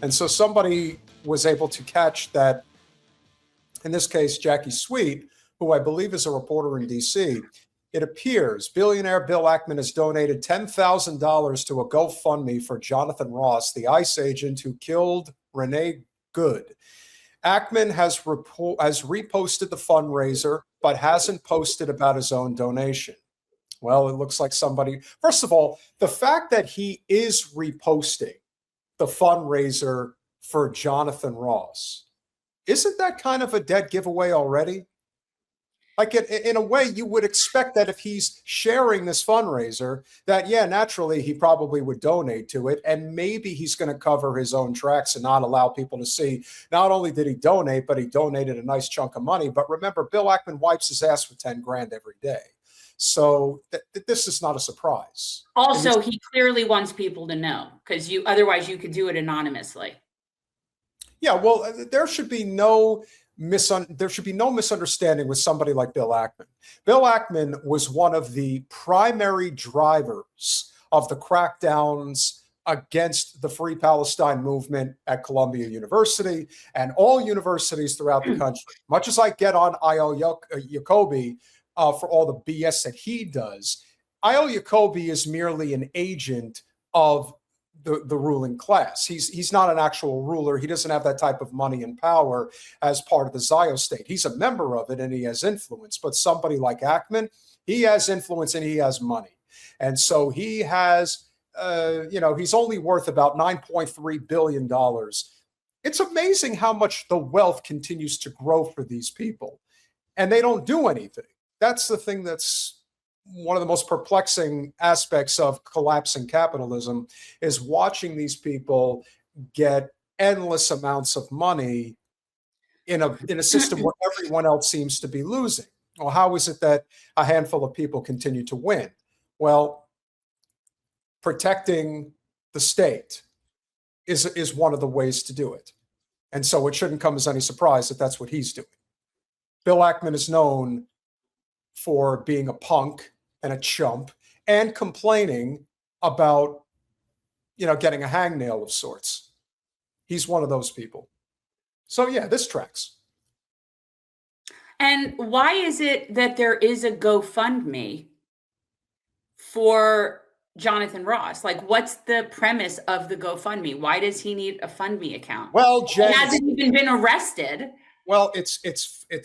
And so somebody was able to catch that, in this case, Jackie Sweet, who I believe is a reporter in D.C., it appears billionaire Bill Ackman has donated $10,000 to a GoFundMe for Jonathan Ross, the ICE agent who killed Renee Good. Ackman has reposted the fundraiser, but hasn't posted about his own donation. Well, it looks like somebody, first of all, the fact that he is reposting the fundraiser for Jonathan Ross, isn't that kind of a dead giveaway already? Like in a way, you would expect that if he's sharing this fundraiser, that, yeah, naturally, he probably would donate to it. And maybe he's going to cover his own tracks and not allow people to see, not only did he donate, but he donated a nice chunk of money. But remember, Bill Ackman wipes his ass for 10 grand every day. So this is not a surprise. Also, he clearly wants people to know, because otherwise you could do it anonymously. Yeah, well, there should be no misunderstanding with somebody like Bill Ackman. Bill Ackman was one of the primary drivers of the crackdowns against the Free Palestine movement at Columbia University and all universities throughout the country. Much as I get on Ayal Jacoby for all the BS that he does, Ayal Jacoby is merely an agent of the ruling class. He's not an actual ruler. He doesn't have that type of money and power as part of the Zio state. He's a member of it and he has influence. But somebody like Ackman, he has influence and he has money. And so he has, he's only worth about $9.3 billion. It's amazing how much the wealth continues to grow for these people. And they don't do anything. That's the thing that's one of the most perplexing aspects of collapsing capitalism, is watching these people get endless amounts of money in a system where everyone else seems to be losing. Well, how is it that a handful of people continue to win? Well, protecting the state is one of the ways to do it. And so it shouldn't come as any surprise that that's what he's doing. Bill Ackman is known for being a punk and a chump and complaining about, getting a hangnail of sorts. He's one of those people. So yeah, this tracks. And why is it that there is a GoFundMe for Jonathan Ross? Like, what's the premise of the GoFundMe? Why does he need a FundMe account? Well, Jen, he hasn't even been arrested. Well, it's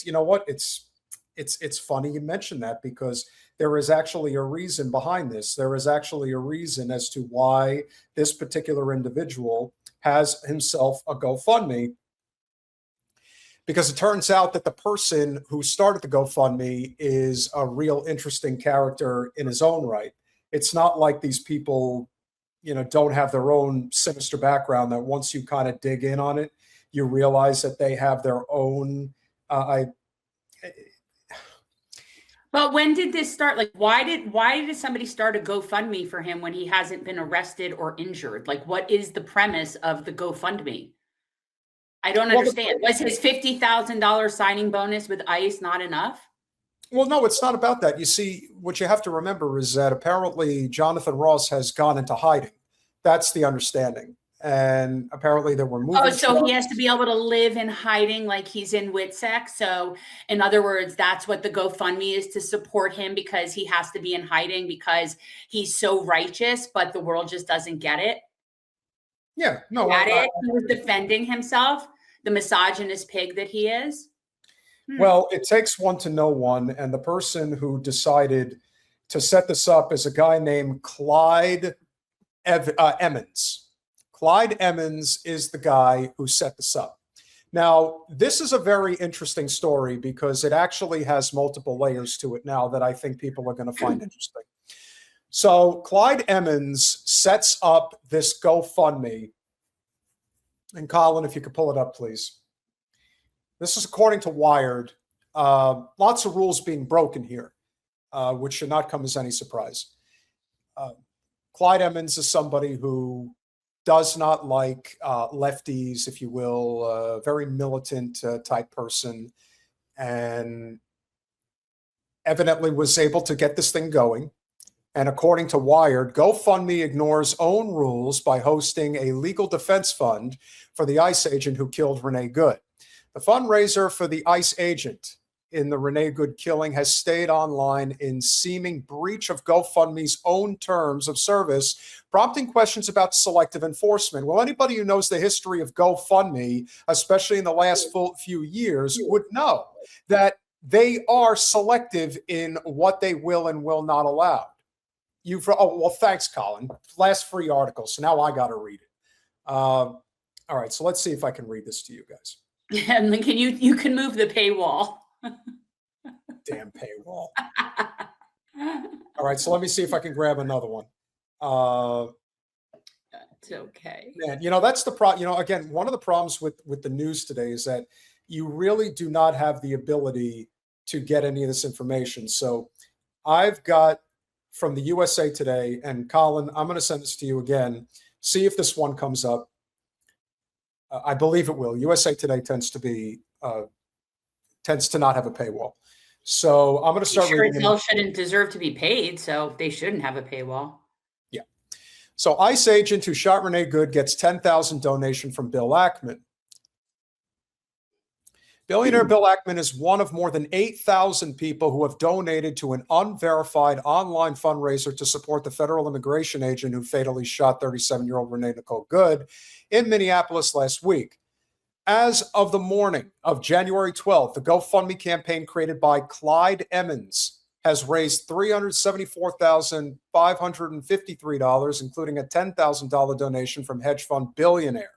you know what? It's funny you mentioned that, because there is actually a reason behind this. There is actually a reason as to why this particular individual has himself a GoFundMe, because it turns out that the person who started the GoFundMe is a real interesting character in his own right. It's not like these people, don't have their own sinister background, that once you kind of dig in on it, you realize that they have their own, But when did this start? Like, why did somebody start a GoFundMe for him when he hasn't been arrested or injured? Like, what is the premise of the GoFundMe? I don't understand. Was his $50,000 signing bonus with ICE not enough? Well, no, it's not about that. You see, what you have to remember is that apparently Jonathan Ross has gone into hiding. That's the understanding. And apparently there were movie so he has to be able to live in hiding like he's in WITSEC. So in other words, that's what the GoFundMe is, to support him, because he has to be in hiding because he's so righteous, but the world just doesn't get it. Yeah, no. He was defending himself, the misogynist pig that he is. Well, it takes one to know one. And the person who decided to set this up is a guy named Clyde Emmons. Clyde Emmons is the guy who set this up. Now, this is a very interesting story because it actually has multiple layers to it now that I think people are going to find interesting. So Clyde Emmons sets up this GoFundMe. And Colin, if you could pull it up, please. This is according to Wired. Lots of rules being broken here, which should not come as any surprise. Clyde Emmons is somebody who does not like lefties, if you will, very militant type person, and evidently was able to get this thing going. And according to Wired, GoFundMe ignores own rules by hosting a legal defense fund for the ICE agent who killed Renee Good. The fundraiser for the ICE agent in the Renee Good killing has stayed online in seeming breach of GoFundMe's own terms of service, prompting questions about selective enforcement. Well, anybody who knows the history of GoFundMe, especially in the last few years, would know that they are selective in what they will and will not allow. Thanks, Colin. Last free article, so now I got to read it. All right, so let's see if I can read this to you guys. And then you can move the paywall. Damn paywall. All right, so let me see if I can grab another one. It's okay. Man, that's the problem. Again, one of the problems with the news today is that you really do not have the ability to get any of this information. So I've got from the USA Today, and Colin, I'm going to send this to you again. See if this one comes up. I believe it will. USA Today tends to not have a paywall. So I'm going to start reading. Sure, shouldn't deserve to be paid, so they shouldn't have a paywall. Yeah. So ICE agent who shot Renee Good gets $10,000 donation from Bill Ackman. Billionaire Bill Ackman is one of more than 8,000 people who have donated to an unverified online fundraiser to support the federal immigration agent who fatally shot 37-year-old Renee Nicole Good in Minneapolis last week. As of the morning of January 12th, the GoFundMe campaign created by Clyde Emmons has raised $374,553, including a $10,000 donation from hedge fund Billionaire.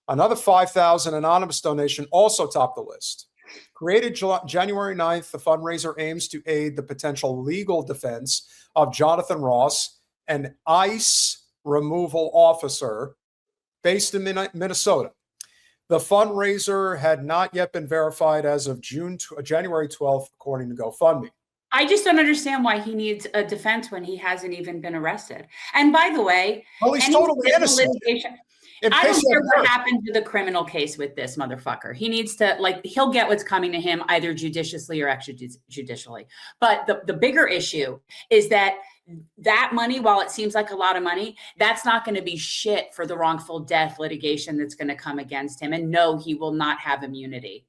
Another $5,000 anonymous donation also topped the list. Created January 9th, the fundraiser aims to aid the potential legal defense of Jonathan Ross, an ICE removal officer based in Minnesota. The fundraiser had not yet been verified as of January 12th, according to GoFundMe. I just don't understand why he needs a defense when he hasn't even been arrested. And by the way, he's totally innocent. I don't care what happened to the criminal case with this motherfucker. He needs to, he'll get what's coming to him either judiciously or extrajudicially. But the bigger issue is that money, while it seems like a lot of money, that's not going to be shit for the wrongful death litigation that's going to come against him. And no, he will not have immunity.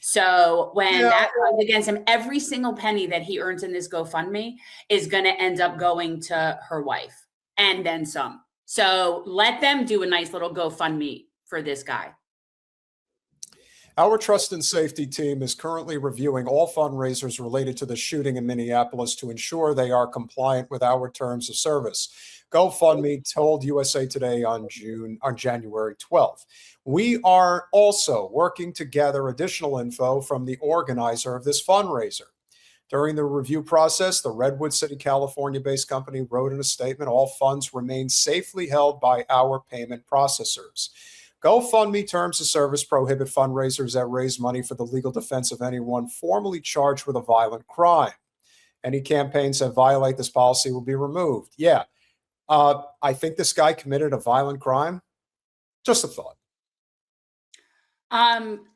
So when that comes against him, every single penny that he earns in this GoFundMe is going to end up going to her wife and then some. So let them do a nice little GoFundMe for this guy. Our trust and safety team is currently reviewing all fundraisers related to the shooting in Minneapolis to ensure they are compliant with our terms of service. GoFundMe told USA Today on January 12th. We are also working to gather additional info from the organizer of this fundraiser. During the review process, the Redwood City, California-based company wrote in a statement, all funds remain safely held by our payment processors. GoFundMe terms of service prohibit fundraisers that raise money for the legal defense of anyone formally charged with a violent crime. Any campaigns that violate this policy will be removed. Yeah, I think this guy committed a violent crime. Just a thought.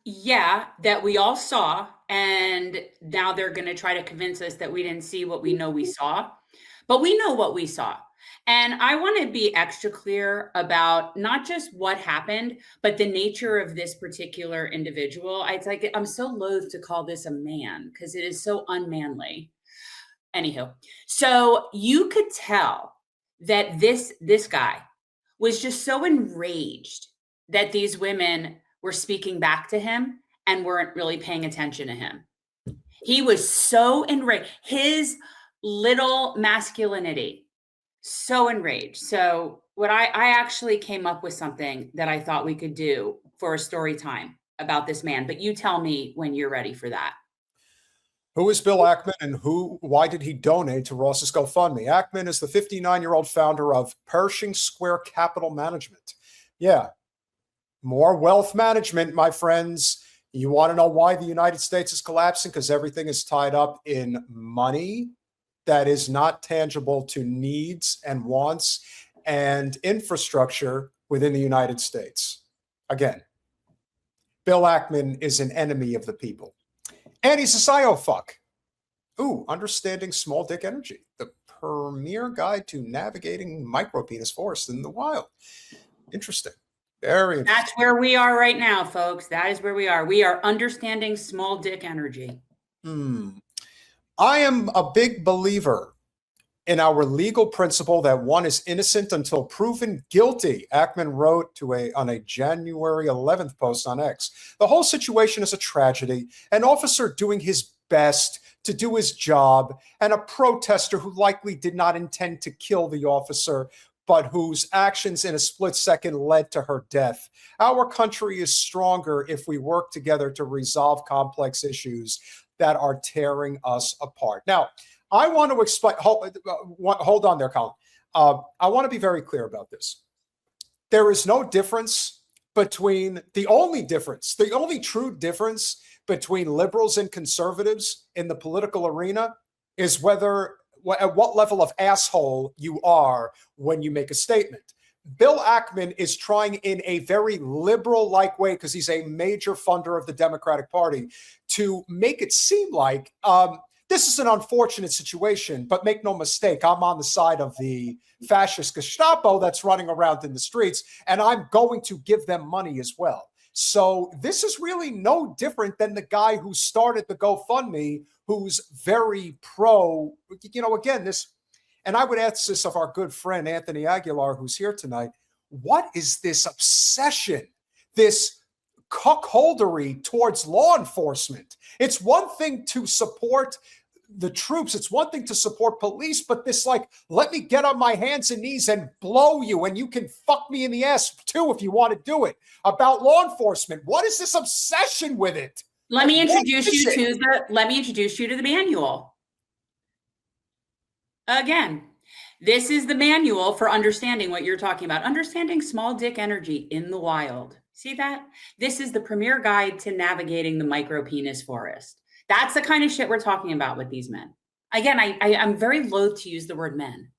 Yeah, that we all saw. And now they're going to try to convince us that we didn't see what we know we saw. But we know what we saw. And I want to be extra clear about not just what happened, but the nature of this particular individual. I'm so loath to call this a man because it is so unmanly. Anywho, so you could tell that this guy was just so enraged that these women were speaking back to him and weren't really paying attention to him. He was so enraged. His little masculinity, so enraged. So I actually came up with something that I thought we could do for a story time about this man. But you tell me when you're ready for that. Who is Bill Ackman and why did he donate to Ross's GoFundMe? Ackman is the 59-year-old founder of Pershing Square Capital Management. Yeah, more wealth management, my friends. You want to know why the United States is collapsing? Because everything is tied up in money that is not tangible to needs and wants and infrastructure within the United States. Again, Bill Ackman is an enemy of the people. And he's a psyofuck. Ooh, Understanding Small Dick Energy, the premier guide to navigating micropenis forests in the wild. Interesting. Very interesting. That's where we are right now, folks. That is where we are. We are understanding small dick energy. I am a big believer in our legal principle that one is innocent until proven guilty, Ackman wrote on a January 11th post on X. The whole situation is a tragedy, an officer doing his best to do his job, and a protester who likely did not intend to kill the officer, but whose actions in a split second led to her death. Our country is stronger if we work together to resolve complex issues that are tearing us apart. Now, I want to explain, hold on there, Colin. I want to be very clear about this. There is no difference between, the only true difference between liberals and conservatives in the political arena is at what level of asshole you are when you make a statement. Bill Ackman is trying in a very liberal-like way, because he's a major funder of the Democratic Party, to make it seem like this is an unfortunate situation, but make no mistake, I'm on the side of the fascist Gestapo that's running around in the streets, and I'm going to give them money as well. So this is really no different than the guy who started the GoFundMe, who's very pro, again, this, and I would ask this of our good friend, Anthony Aguilar, who's here tonight. What is this obsession, this cuckoldery towards law enforcement? It's one thing to support the troops. It's one thing to support police, but this, like, let me get on my hands and knees and blow you, and you can fuck me in the ass too if you want to do it, about law enforcement. What is this obsession with it? Let me introduce you to the manual. Again, this is the manual for understanding what you're talking about. Understanding small dick energy in the wild. See that? This is the premier guide to navigating the micropenis forest. That's the kind of shit we're talking about with these men. Again, I'm very loath to use the word men.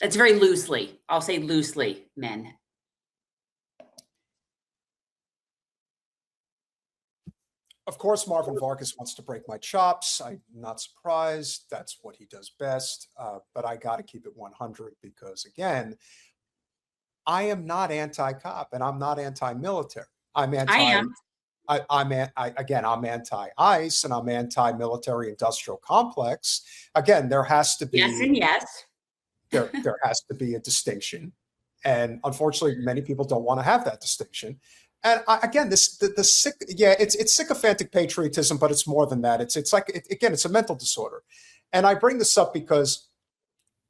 It's very loosely. I'll say loosely, men. Of course, Marvin Vargas wants to break my chops. I'm not surprised. That's what he does best. But I got to keep it 100 because, again, I am not anti-cop and I'm not anti-military. I'm anti-ICE and I'm anti-military industrial complex. Again, there has to be yes and yes. there has to be a distinction, and unfortunately, many people don't want to have that distinction. And it's sycophantic patriotism, but it's more than that. It's a mental disorder. And I bring this up because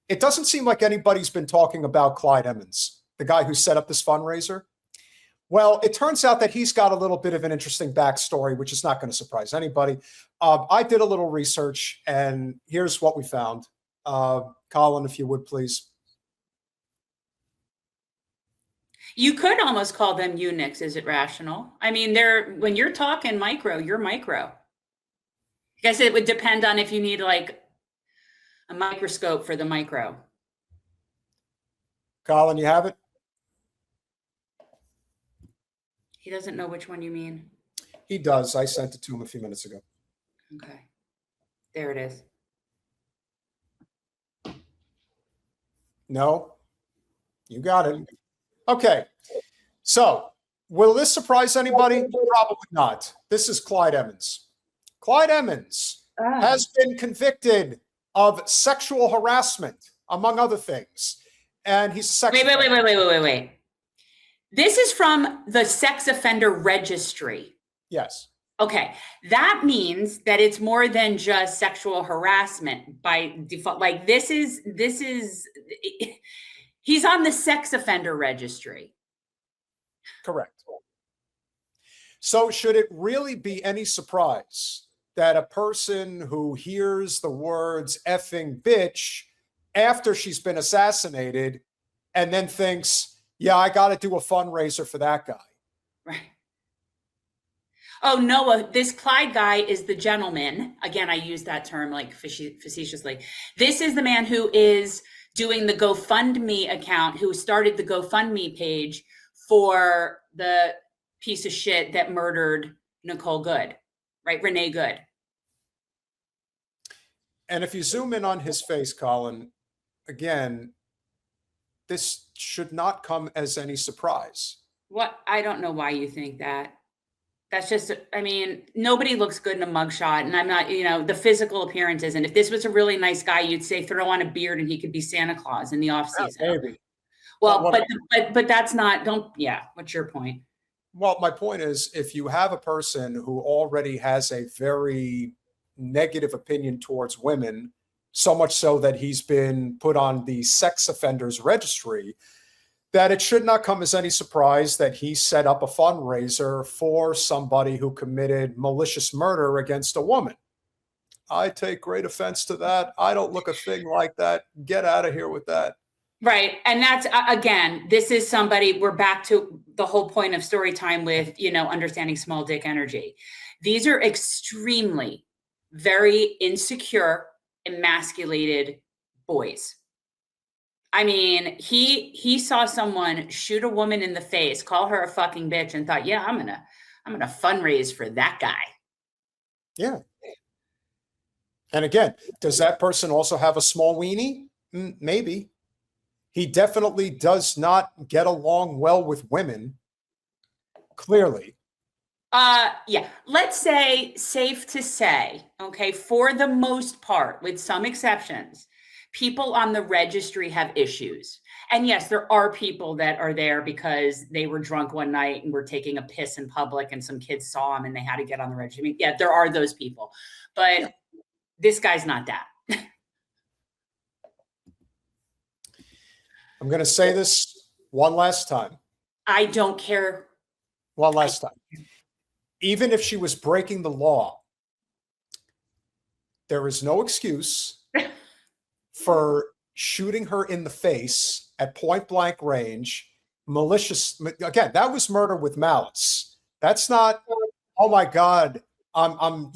it doesn't seem like anybody's been talking about Clyde Emmons, the guy who set up this fundraiser. Well, it turns out that he's got a little bit of an interesting backstory, which is not going to surprise anybody. I did a little research, and here's what we found. Colin, if you would, please. You could almost call them eunuchs. Is it rational? I mean, when you're talking micro, you're micro. I guess it would depend on if you need like a microscope for the micro. Colin, you have it? He doesn't know which one you mean. He does. I sent it to him a few minutes ago. Okay. There it is. No, you got it. Okay. So will this surprise anybody? Probably not. This is Clyde Emmons. Clyde Emmons has been convicted of sexual harassment, among other things. And he's a sex offender. Wait. This is from the sex offender registry. Yes. Okay. That means that it's more than just sexual harassment by default. Like this is, he's on the sex offender registry. Correct. So should it really be any surprise that a person who hears the words effing bitch after she's been assassinated and then thinks, yeah, I got to do a fundraiser for that guy? Right. Oh, Noah, this Clyde guy is the gentleman. Again, I use that term like facetiously. This is the man who is doing the GoFundMe account, who started the GoFundMe page for the piece of shit that murdered Nicole Good, right? Renee Good. And if you zoom in on his face, Colin, again, this should not come as any surprise. What? I don't know why you think that. That's just, I mean, nobody looks good in a mugshot. And I'm not, the physical appearance isn't. If this was a really nice guy, you'd say throw on a beard and he could be Santa Claus in the off season. Maybe. Well, but that's not, what's your point? Well, my point is, if you have a person who already has a very negative opinion towards women, so much so that he's been put on the sex offenders registry, that it should not come as any surprise that he set up a fundraiser for somebody who committed malicious murder against a woman. I take great offense to that. I don't look a thing like that. Get out of here with that. Right. And that's, again, this is somebody, we're back to the whole point of story time with, understanding small dick energy. These are extremely, very insecure, emasculated boys. I mean, he saw someone shoot a woman in the face, call her a fucking bitch, and thought, yeah, I'm gonna fundraise for that guy. Yeah. And again, does that person also have a small weenie? Maybe. He definitely does not get along well with women. Clearly. Yeah. Let's say, safe to say, okay, for the most part, with some exceptions, people on the registry have issues. And yes, there are people that are there because they were drunk one night and were taking a piss in public and some kids saw them and they had to get on the registry. I mean, yeah, there are those people, but this guy's not that. I'm going to say this one last time. I don't care. One last time. Even if she was breaking the law, there is no excuse for shooting her in the face at point blank range. Malicious. Again, that was murder with malice. That's not, oh my God, I'm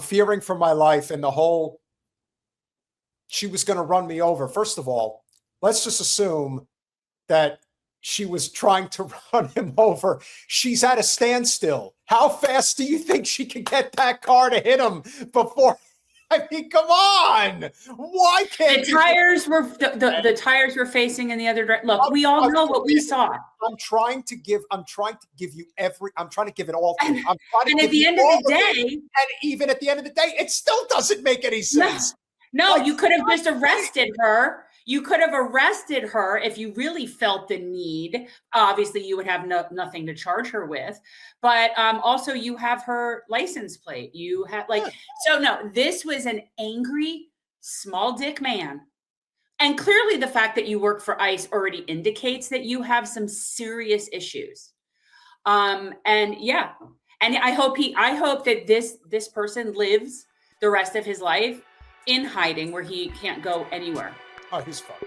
fearing for my life and the whole, she was going to run me over. First of all, let's just assume that she was trying to run him over. She's at a standstill. How fast do you think she can get that car to hit him before? I mean, come on. Why can't the tires were facing in the other direction? Look, we all know what we saw. I'm trying to give you I'm trying to give it all to you. And at the end of the day, and even at the end of the day, it still doesn't make any sense. No, you could have just arrested her. You could have arrested her if you really felt the need. Obviously, you would have nothing to charge her with, but also you have her license plate. You have so no, this was an angry, small dick man. And clearly the fact that you work for ICE already indicates that you have some serious issues. And I hope that this person lives the rest of his life in hiding where he can't go anywhere. Oh, he's fucked.